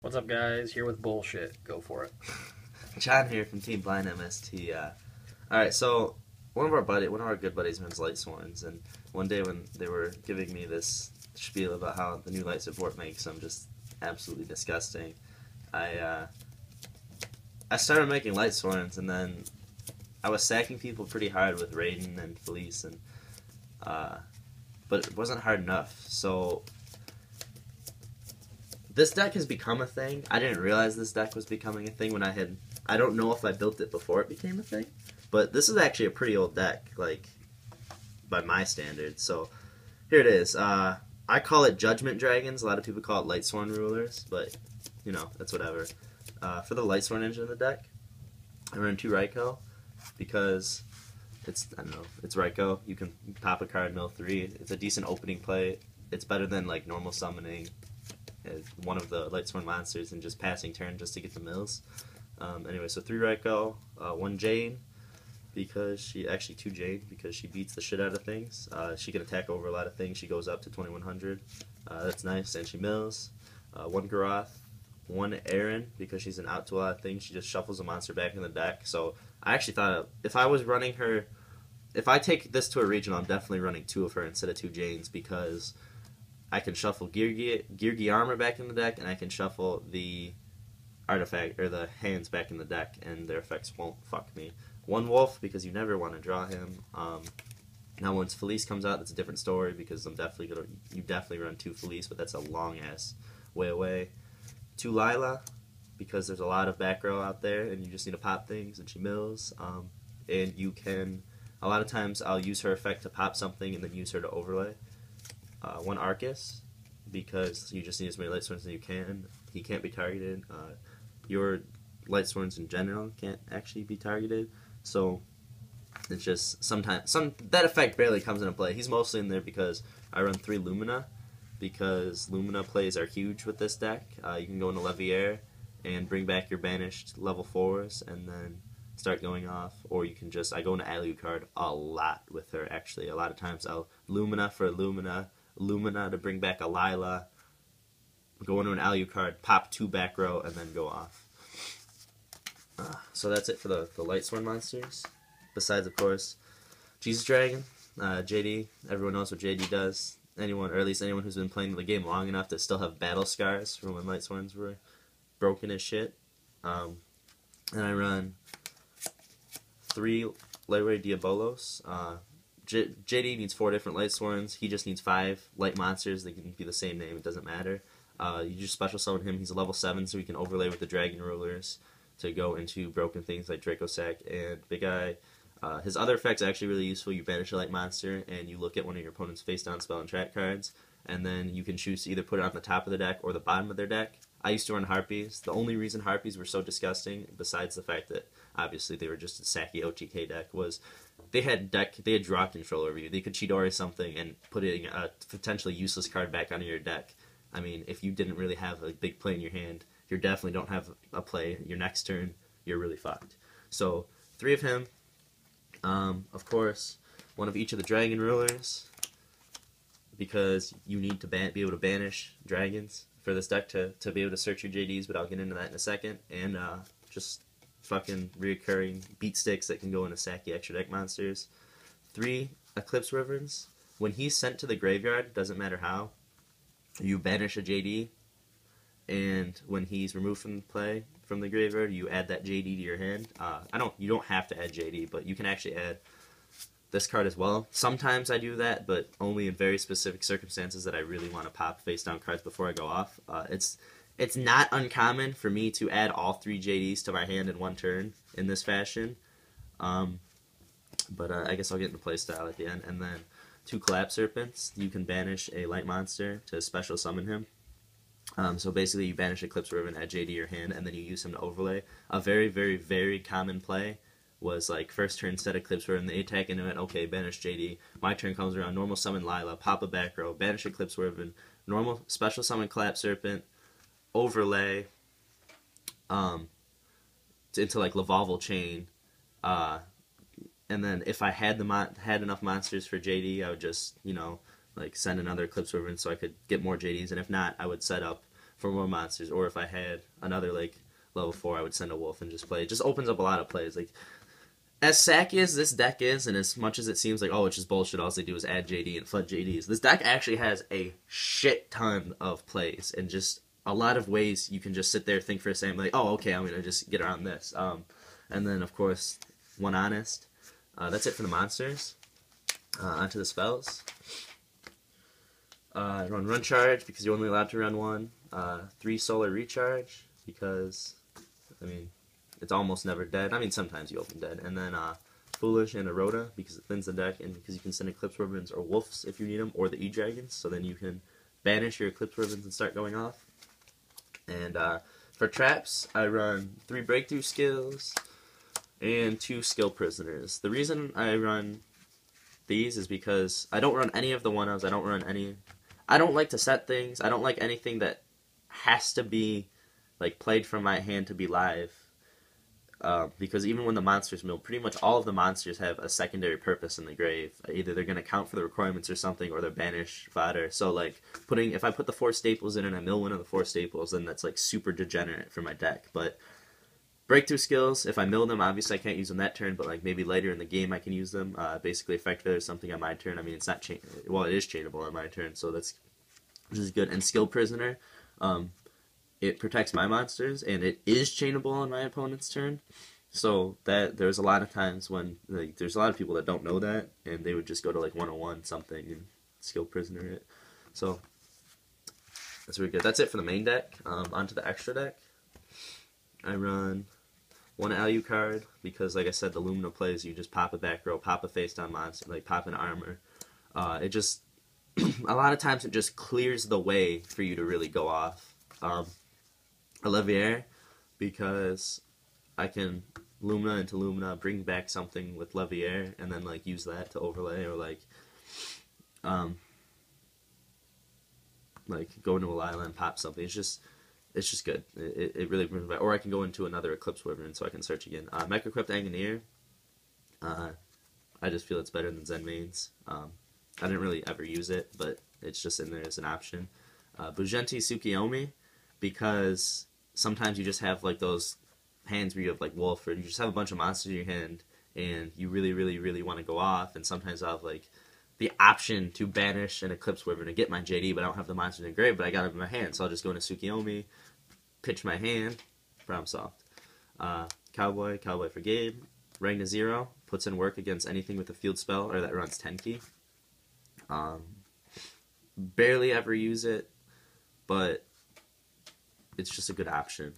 What's up, guys? Here with bullshit. Go for it. John here from Team Blind MST. Alright, so one of our good buddies runs Lightsworns, and one day when they were giving me this spiel about how the new light support makes them just absolutely disgusting, I started making Lightsworns, and then I was sacking people pretty hard with Raiden and Felice, and but it wasn't hard enough. So this deck has become a thing. I didn't realize this deck was becoming a thing when I don't know if I built it before it became a thing, but this is actually a pretty old deck, like, by my standards. So here it is. I call it Judgement Dragons. A lot of people call it Lightsworn Rulers, but, you know, that's whatever. For the Lightsworn engine of the deck, I run 2 Ryko, because it's Ryko. You can pop a card, mill 3. It's a decent opening play. It's better than, like, normal summoning as one of the Lightsworn monsters and just passing turn just to get the mills. Anyway, so 3 Ryko, 1 Jain, because she, actually 2 Jain, because she beats the shit out of things. She can attack over a lot of things. She goes up to 2100. That's nice, and she mills. 1 Garoth, 1 Ehren, because she's an out to a lot of things. She just shuffles a monster back in the deck. So I actually thought if I was running her, if I take this to a regional, I'm definitely running 2 of her instead of 2 Jains, because I can shuffle Geargi Armor back in the deck, and I can shuffle the artifact, or the hands back in the deck, and their effects won't fuck me. 1 Wulf, because you never want to draw him. Now once Felice comes out, that's a different story, because you definitely run 2 Felice, but that's a long-ass way away. 2 Lyla, because there's a lot of back row out there, and you just need to pop things, and she mills. And you can, a lot of times I'll use her effect to pop something, and then use her to overlay. 1 Aurkus, because you just need as many Lightsworns as you can. He can't be targeted. Your Lightsworns in general can't actually be targeted. So it's just sometimes that effect barely comes into play. He's mostly in there because I run 3 Lumina, because Lumina plays are huge with this deck. You can go into Leviair and bring back your banished level 4s and then start going off, or you can just, I go into Alucard a lot with her actually. A lot of times I'll Lumina for Lumina to bring back a Lyla, go into an Alucard, pop 2 back row, and then go off. So that's it for the Lightsworn monsters. Besides, of course, Jesus Dragon, JD. Everyone knows what JD does. Anyone, or at least anyone who's been playing the game long enough to still have battle scars from when Lightsworns were broken as shit. And I run 3 Lightray Diabolos. JD needs 4 different Lightsworns. He just needs 5 light monsters. They can be the same name. It doesn't matter. You just special summon him. He's a level 7, so he can overlay with the Dragon Rulers to go into broken things like Dracosac and Big Eye. His other effect's actually really useful. You banish a light monster, and you look at one of your opponent's face-down spell and trap cards, and then you can choose to either put it on the top of the deck or the bottom of their deck. I used to run Harpies. The only reason Harpies were so disgusting, besides the fact that obviously they were just a sacky OTK deck, was they had draw control over you. They could Chidori something and put a potentially useless card back onto your deck. I mean, if you didn't really have a big play in your hand, you definitely don't have a play your next turn, you're really fucked. So 3 of him, of course, 1 of each of the Dragon Rulers, because you need to be able to banish dragons for this deck to be able to search your JDs, but I'll get into that in a second. And just fucking reoccurring beat sticks that can go into sacky extra deck monsters. 3 Eclipse Wyverns. When he's sent to the graveyard, doesn't matter how, you banish a JD, and when he's removed from play from the graveyard, you add that JD to your hand. You don't have to add JD, but you can actually add this card as well. Sometimes I do that, but only in very specific circumstances that I really want to pop face down cards before I go off. It's not uncommon for me to add all 3 JDs to my hand in 1 turn in this fashion. But I guess I'll get into playstyle at the end. And then 2 Collapserpents. You can banish a light monster to special summon him. So basically you banish Eclipse Wyvern, add JD to your hand, and then you use him to overlay. A very, very, very common play was like first turn set Eclipse Wyvern, they attack into it, okay, banish JD. My turn comes around, normal summon Lyla, pop a back row, banish Eclipse Wyvern, normal special summon Collapserpent, overlay into like Lavalval Chain, and then if I had enough monsters for JD, I would just, you know, like send another Eclipse Wyvern so I could get more JDs, and if not, I would set up for more monsters, or if I had another like level 4, I would send a Wulf and just play. It just opens up a lot of plays. Like, as sacky as this deck is, and as much as it seems like, oh, it's just bullshit, all they do is add JD and flood JDs, this deck actually has a shit ton of plays, and just a lot of ways you can just sit there, think for a second, like, oh, okay, I'm going to just get around this. And then, of course, one honest. That's it for the monsters. Onto the spells. Run charge, because you're only allowed to run one. 3 solar recharge, because, I mean, it's almost never dead. I mean, sometimes you open dead. And then Foolish and Erota, because it thins the deck, and because you can send Eclipse Wyverns or Wolves if you need them, or the E-Dragons, so then you can banish your Eclipse Wyverns and start going off. And for traps, I run 3 breakthrough skills and 2 skill prisoners. The reason I run these is because I don't run any of the 1-ofs. I don't like to set things. I don't like anything that has to be like played from my hand to be live. Because even when the monsters mill, pretty much all of the monsters have a secondary purpose in the grave. Either they're going to count for the requirements or something, or they're banish fodder. So, like, if I put the 4 staples in and I mill one of the 4 staples, then that's, like, super degenerate for my deck. But breakthrough skills, if I mill them, obviously I can't use them that turn, but, like, maybe later in the game I can use them. Basically, effect or something on my turn. I mean, it's not well, it is chainable on my turn, so which is good. And skill prisoner, it protects my monsters, and it is chainable on my opponent's turn. So that there's a lot of times when there's a lot of people that don't know that, and they would just go to like 101 something and skill prisoner it. So that's really good. That's it for the main deck. Onto the extra deck. I run 1 LU card because, like I said, the Lumina plays. You just pop a back row, pop a face down monster, like pop an armor. It just a lot of times it just clears the way for you to really go off. Levier, because I can Lumina into Lumina, bring back something with Levier, and then like use that to overlay, or like go into a Lyla and pop something. It's just good. It really brings back. Or I can go into another Eclipse Wyvern, so I can search again. Mech equipped Engineer. I just feel it's better than Zen Mains. I didn't really ever use it, but it's just in there as an option. Bujenti Tsukiyomi, because sometimes you just have like those hands where you have like Wulf, or you just have a bunch of monsters in your hand and you really, really, really want to go off, and sometimes I'll have like the option to banish an Eclipse Wyvern and get my JD, but I don't have the monsters in grave, but I got it in my hand, so I'll just go into Tsukiyomi, pitch my hand, problem solved. Cowboy for Gabe. Rank to 0, puts in work against anything with a field spell or that runs 10 key. Barely ever use it, but it's just a good option.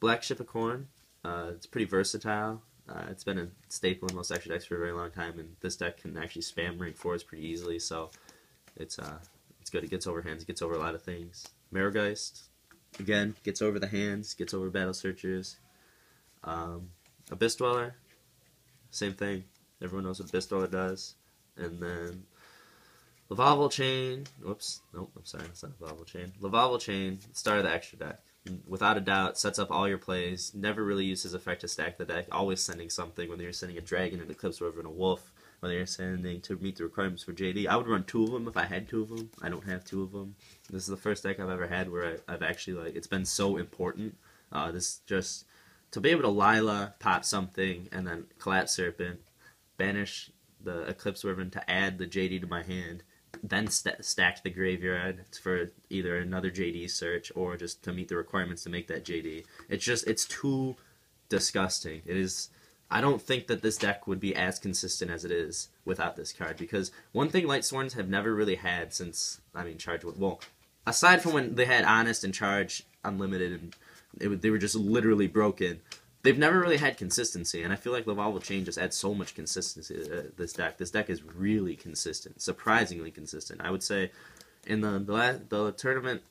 Black Ship of Corn, it's pretty versatile. It's been a staple in most extra decks for a very long time, and this deck can actually spam rank 4s pretty easily, so it's good. It gets over hands, it gets over a lot of things. Marrowgeist, again, gets over the hands, gets over Battle Searchers. Abyss Dweller, same thing. Everyone knows what Abyss Dweller does. And then Lavalval Chain. Whoops. Nope, I'm sorry. It's not Lavalval Chain. Lavalval Chain, start of the extra deck. Without a doubt, sets up all your plays. Never really uses his effect to stack the deck. Always sending something, whether you're sending a dragon, an Eclipse Wyvern, a Wolf, whether you're sending to meet the requirements for JD. I would run 2 of them if I had 2 of them. I don't have 2 of them. This is the first deck I've ever had where I've actually, like, it's been so important. This just, to be able to Lyla, pop something, and then Collapserpent, banish the Eclipse Wyvern to add the JD to my hand, then stack the graveyard for either another JD search or just to meet the requirements to make that JD. It's too disgusting. It is. I don't think that this deck would be as consistent as it is without this card, because one thing Lightsworns have never really had since, I mean, Charge, well, aside from when they had Honest and Charge Unlimited and they were just literally broken, they've never really had consistency, and I feel like Lavalval Chain just adds so much consistency to this deck. This deck is really consistent, surprisingly consistent. I would say in the tournament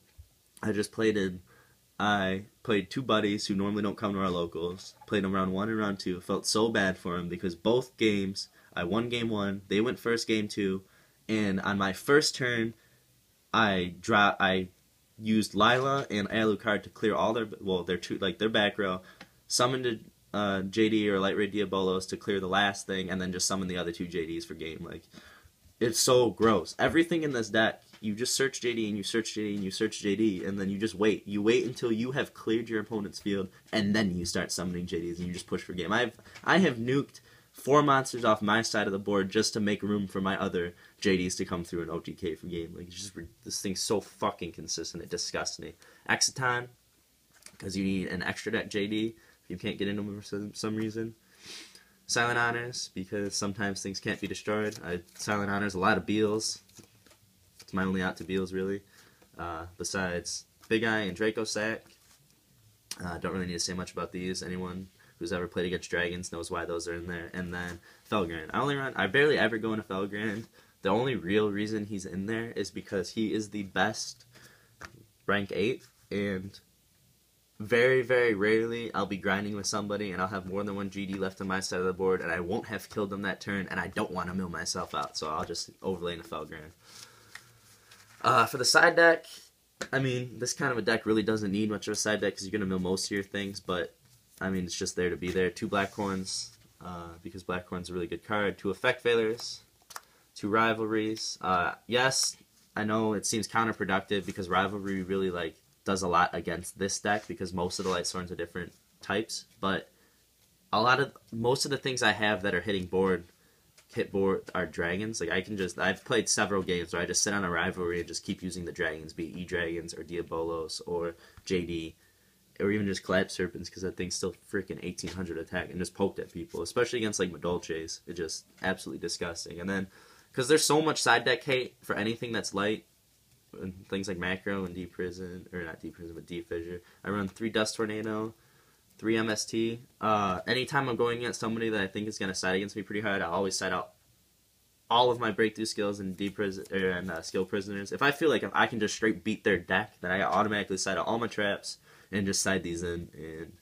I just played in, I played 2 buddies who normally don't come to our locals, played them round 1 and round 2, felt so bad for them because both games, I won game 1, they went first game 2, and on my first turn, I used Lyla and Alucard to clear all their back row, summoned a JD or Lightray Diabolos to clear the last thing, and then just summon the other 2 JDs for game. Like, it's so gross. Everything in this deck you just search JD and you search JD and you search JD, and then you just wait. You wait until you have cleared your opponent's field, and then you start summoning JDs and you just push for game. I have nuked 4 monsters off my side of the board just to make room for my other JDs to come through an OTK for game. Like, it's just, this thing's so fucking consistent, it disgusts me. Exciton, because you need an extra deck JD if you can't get into them for some reason. Silent Honors, because sometimes things can't be destroyed. Silent Honors, a lot of Beals. It's my only out to Beals, really. Besides Big Eye and Draco Sack. Don't really need to say much about these. Anyone who's ever played against dragons knows why those are in there. And then Felgrand. I barely ever go into Felgrand. The only real reason he's in there is because he is the best rank 8, and very, very rarely I'll be grinding with somebody and I'll have more than one GD left on my side of the board and I won't have killed them that turn and I don't want to mill myself out, so I'll just overlay into Felgrand. For the side deck, I mean, this kind of a deck really doesn't need much of a side deck because you're going to mill most of your things, but I mean, it's just there to be there. 2 Blackhorns, because Blackhorn's a really good card. 2 Effect Failures, 2 Rivalries. Yes, I know it seems counterproductive because Rivalry really, like, does a lot against this deck because most of the Lightsworns are different types, but most of the things I have that are hit board are dragons. Like, I've played several games where I just sit on a Rivalry and just keep using the dragons, be it E-Dragons or Diabolos or JD, or even just Collapserpents, because that thing's still freaking 1800 attack, and just poked at people, especially against, like, Madolches. It's just absolutely disgusting. And then, because there's so much side deck hate for anything that's light, and things like Macro and Deep Prison, or not Deep Prison, but Deep Fissure, I run 3 Dust Tornado, 3 MST. Anytime I'm going against somebody that I think is going to side against me pretty hard, I always side out all of my breakthrough skills and skill prisoners. If I feel like if I can just straight beat their deck, then I automatically side out all my traps and just side these in and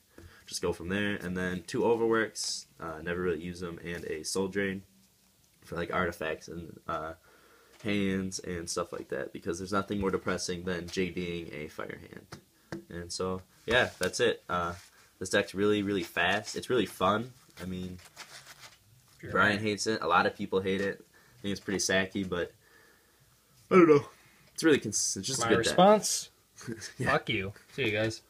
just go from there. And then 2 Overworks, never really use them, and a Soul Drain for like artifacts and hands and stuff like that, because there's nothing more depressing than JDing a fire hand. And so, yeah, that's it. This deck's really, really fast. It's really fun. I mean, Brian hates it. A lot of people hate it. I think it's pretty sacky, but I don't know. It's really consistent. It's just a good response? Yeah. Fuck you. See you guys.